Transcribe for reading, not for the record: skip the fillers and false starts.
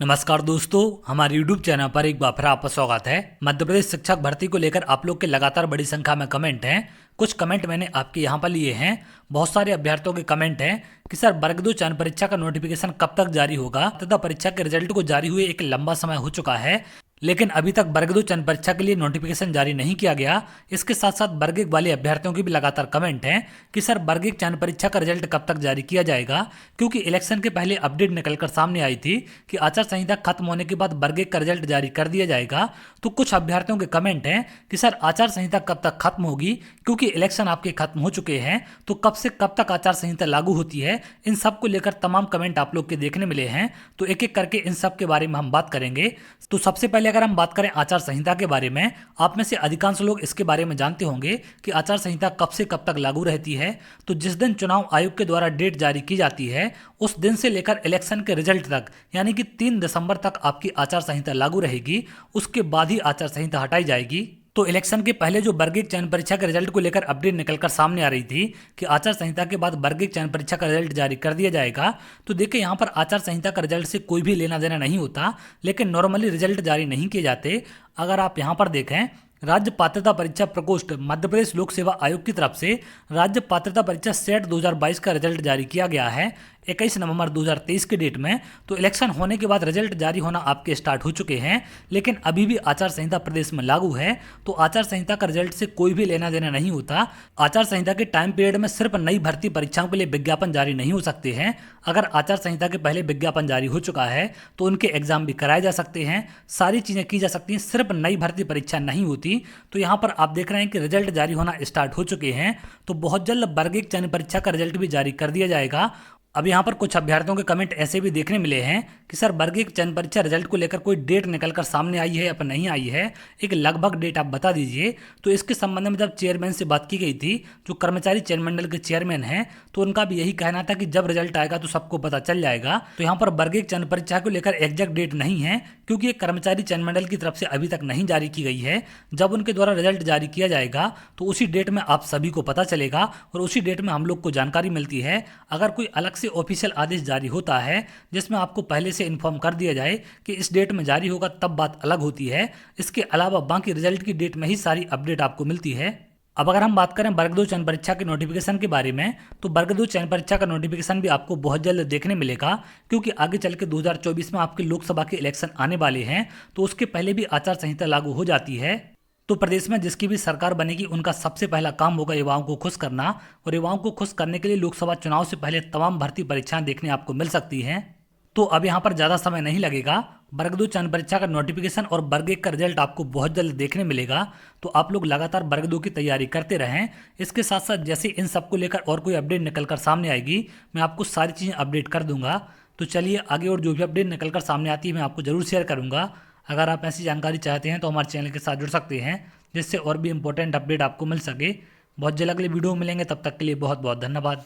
नमस्कार दोस्तों, हमारे YouTube चैनल पर एक बार फिर आपका स्वागत है। मध्य प्रदेश शिक्षक भर्ती को लेकर आप लोग के लगातार बड़ी संख्या में कमेंट हैं। कुछ कमेंट मैंने आपके यहाँ पर लिए हैं। बहुत सारे अभ्यर्थियों के कमेंट हैं कि सर वर्ग 2 चयन परीक्षा का नोटिफिकेशन कब तक जारी होगा तथा परीक्षा के रिजल्ट को जारी हुए एक लंबा समय हो चुका है, लेकिन अभी तक वर्ग 2 चयन परीक्षा के लिए नोटिफिकेशन जारी नहीं किया गया। इसके साथ साथ वर्ग 1 वाले अभ्यर्थियों की भी लगातार कमेंट हैं कि सर वर्ग 1 चयन परीक्षा का रिजल्ट कब तक जारी किया जाएगा, क्योंकि इलेक्शन के पहले अपडेट निकलकर सामने आई थी कि आचार संहिता खत्म होने के बाद वर्ग 1 का रिजल्ट जारी कर दिया जाएगा। तो कुछ अभ्यर्थियों के कमेंट हैं कि सर आचार संहिता कब तक खत्म होगी, क्योंकि इलेक्शन आपके खत्म हो चुके हैं, तो कब से कब तक आचार संहिता लागू होती है। इन सब को लेकर तमाम कमेंट आप लोग के देखने मिले हैं, तो एक एक करके इन सब के बारे में हम बात करेंगे। तो सबसे पहले अगर हम बात करें आचार संहिता के बारे में, आप में से अधिकांश लोग इसके बारे में जानते होंगे कि आचार संहिता कब से कब तक लागू रहती है। तो जिस दिन चुनाव आयोग के द्वारा डेट जारी की जाती है, उस दिन से लेकर इलेक्शन के रिजल्ट तक, यानी कि 3 दिसंबर तक आपकी आचार संहिता लागू रहेगी। उसके बाद ही आचार संहिता हटाई जाएगी। तो इलेक्शन के पहले जो वर्ग 1 चयन परीक्षा के रिजल्ट को लेकर अपडेट निकलकर सामने आ रही थी कि आचार संहिता के बाद वर्ग 1 चयन परीक्षा का रिजल्ट जारी कर दिया जाएगा, तो देखिए यहाँ पर आचार संहिता का रिजल्ट से कोई भी लेना देना नहीं होता, लेकिन नॉर्मली रिजल्ट जारी नहीं किए जाते। अगर आप यहाँ पर देखें, राज्य पात्रता परीक्षा प्रकोष्ठ मध्य प्रदेश लोक सेवा आयोग की तरफ से राज्य पात्रता परीक्षा सेट 2022 का रिजल्ट जारी किया गया है 21 नवंबर 2023 के डेट में। तो इलेक्शन होने के बाद रिजल्ट जारी होना आपके स्टार्ट हो चुके हैं, लेकिन अभी भी आचार संहिता प्रदेश में लागू है। तो आचार संहिता का रिजल्ट से कोई भी लेना देना नहीं होता। आचार संहिता के टाइम पीरियड में सिर्फ नई भर्ती परीक्षाओं के लिए विज्ञापन जारी नहीं हो सकते हैं। अगर आचार संहिता के पहले विज्ञापन जारी हो चुका है तो उनके एग्जाम भी कराए जा सकते हैं, सारी चीजें की जा सकती हैं, सिर्फ नई भर्ती परीक्षा नहीं होती। तो यहाँ पर आप देख रहे हैं कि रिजल्ट जारी होना स्टार्ट हो चुके हैं। तो बहुत जल्द वर्ग 1 चयन परीक्षा का रिजल्ट भी जारी कर दिया जाएगा। अब यहाँ पर कुछ अभ्यर्थियों के कमेंट ऐसे भी देखने मिले हैं कि सर वर्ग 1 चयन परीक्षा रिजल्ट को लेकर कोई डेट निकलकर सामने आई है या फिर नहीं आई है, एक लगभग डेट आप बता दीजिए। तो इसके संबंध में जब चेयरमैन से बात की गई थी, जो कर्मचारी चयन मंडल के चेयरमैन हैं, तो उनका भी यही कहना था कि जब रिजल्ट आएगा तो सबको पता चल जाएगा। तो यहाँ पर वर्ग 1 चयन परीक्षा को लेकर एग्जैक्ट डेट नहीं है, क्योंकि ये कर्मचारी चयन मंडल की तरफ से अभी तक नहीं जारी की गई है। जब उनके द्वारा रिजल्ट जारी किया जाएगा तो उसी डेट में आप सभी को पता चलेगा और उसी डेट में हम लोग को जानकारी मिलती है। अगर कोई अलग से ऑफिशियल आदेश जारी होता है जिसमें आपको पहले से इन्फॉर्म कर दिया जाए कि इस डेट में जारी होगा, तब बात अलग होती है। इसके अलावा बाकी रिजल्ट की डेट में ही सारी अपडेट आपको मिलती है। अब अगर हम बात करें वर्ग 2 चयन परीक्षा के नोटिफिकेशन के बारे में, तो वर्ग 2 चयन परीक्षा का नोटिफिकेशन भी आपको बहुत जल्द देखने मिलेगा, क्योंकि आगे चल के 2024 में आपके लोकसभा के इलेक्शन आने वाले हैं। तो उसके पहले भी आचार संहिता लागू हो जाती है। तो प्रदेश में जिसकी भी सरकार बनेगी, उनका सबसे पहला काम होगा युवाओं को खुश करना, और युवाओं को खुश करने के लिए लोकसभा चुनाव से पहले तमाम भर्ती परीक्षाएं देखने आपको मिल सकती हैं। तो अब यहाँ पर ज़्यादा समय नहीं लगेगा। वर्ग 2 चयन परीक्षा का नोटिफिकेशन और वर्ग 1 का रिजल्ट आपको बहुत जल्द देखने मिलेगा। तो आप लोग लगातार वर्ग 2 की तैयारी करते रहें। इसके साथ साथ जैसे इन सब को लेकर और कोई अपडेट निकलकर सामने आएगी, मैं आपको सारी चीज़ें अपडेट कर दूंगा। तो चलिए आगे और जो भी अपडेट निकलकर सामने आती है मैं आपको जरूर शेयर करूँगा। अगर आप ऐसी जानकारी चाहते हैं तो हमारे चैनल के साथ जुड़ सकते हैं, जिससे और भी इंपॉर्टेंट अपडेट आपको मिल सके। बहुत जल्द अगले वीडियो में मिलेंगे, तब तक के लिए बहुत बहुत धन्यवाद।